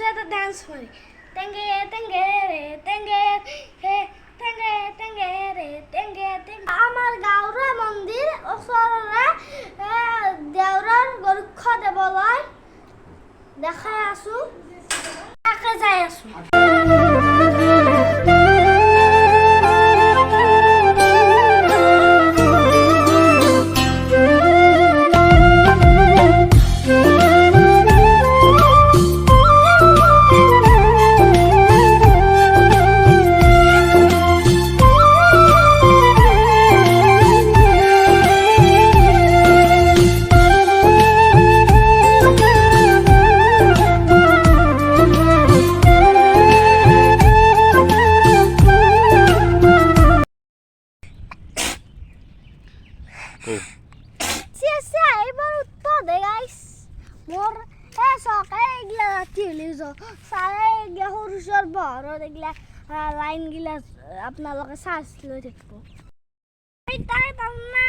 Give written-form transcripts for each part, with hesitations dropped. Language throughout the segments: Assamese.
ভাবিছোঁ এটা ডান্স কৰি টেংগে টেংগে ৰে টেংগে হে টেংগে টেংগে ৰে টেংগে টেংগে আমাৰ গাঁৱৰে মন্দিৰ ওচৰৰে দেউৰৰ গৰুক্ষ দেৱলৈ দেখাই আছোঁ তাকে যাই আছোঁ এইবাৰ উত্তৰ দে গাইছ মোৰ এই চকে এইগিলা ৰাতি হ'লে চাৰে এইগিলা সৰু চৰ বহৰত এইগিলা লাইনগিলা আপোনালোকে চাৰ্জ লৈ থাকিব তাই তাৰমানে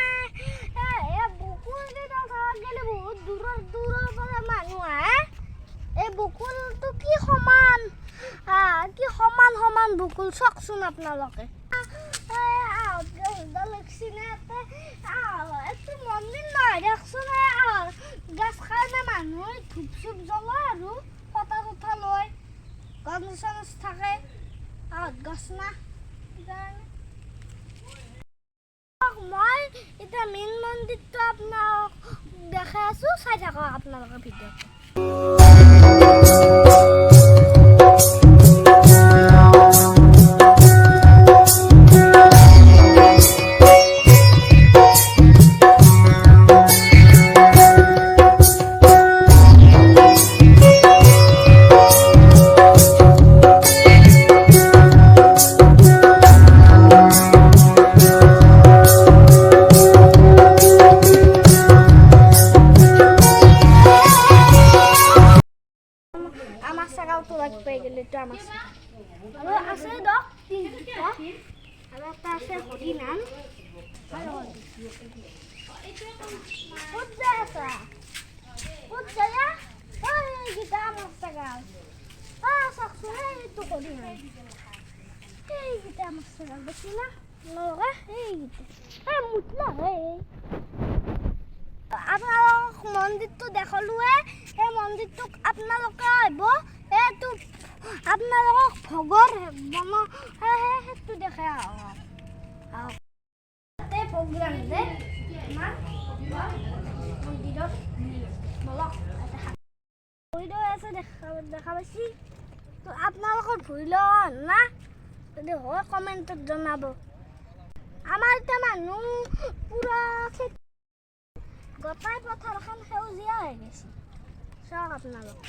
বকুলকেইটা চাব গ'লে বহুত দূৰৰ পৰা মানুহ আহে এই বকুলটো কি সমান বকুল চাওকচোন আপোনালোকে মন্দিৰ নহয় দেখোন গাছ খাই মানুহ ধূপ চুপ জ্বলায় আৰু ফটা চটা লৈ গছ গছ থাকে গছ না মই এতিয়া মেইন মন্দিৰটো আপোনাক দেখাই আছোঁ চাই থাকক আপোনালোকৰ ভিডিঅ'টো তো লাগ পাই গেলে তো আমার আর আছে দক তিনটা আর একটা আছে হরি নাম কোন জায়গা ওই গিটা আমার সাগাল সাকসুনে তো হরি নাম এই গিটা আমার সাগাল দেখি না লগা এই গিটা মুতলা এই আপোনালোক মন্দিৰটো দেখালোৱে এই মন্দিৰটোক আপোনালোকে আহিব এইটো আপোনালোকক ভোগৰ সেইটো দেখাই আহক তাতে প্ৰগ্ৰাম যে মন্দিৰত বলক ভৰি লৈ আছে দেখা পাইছি তো আপোনালোকৰ ভৰি লোৱা না যদি হয় কমেণ্টত জনাব আমাৰ এতিয়া মানুহ পুৰা গোটাই পথাৰখন সেউজীয়া হৈ গৈছে চাওক আপোনালোক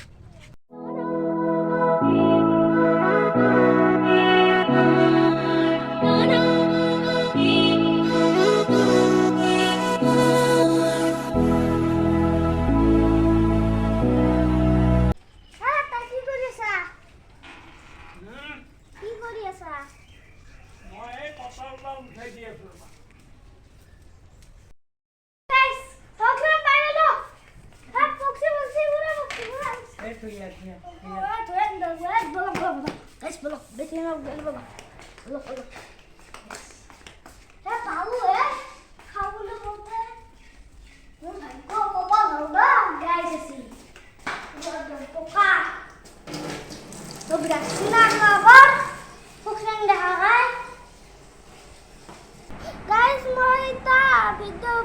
Guys, mau kita video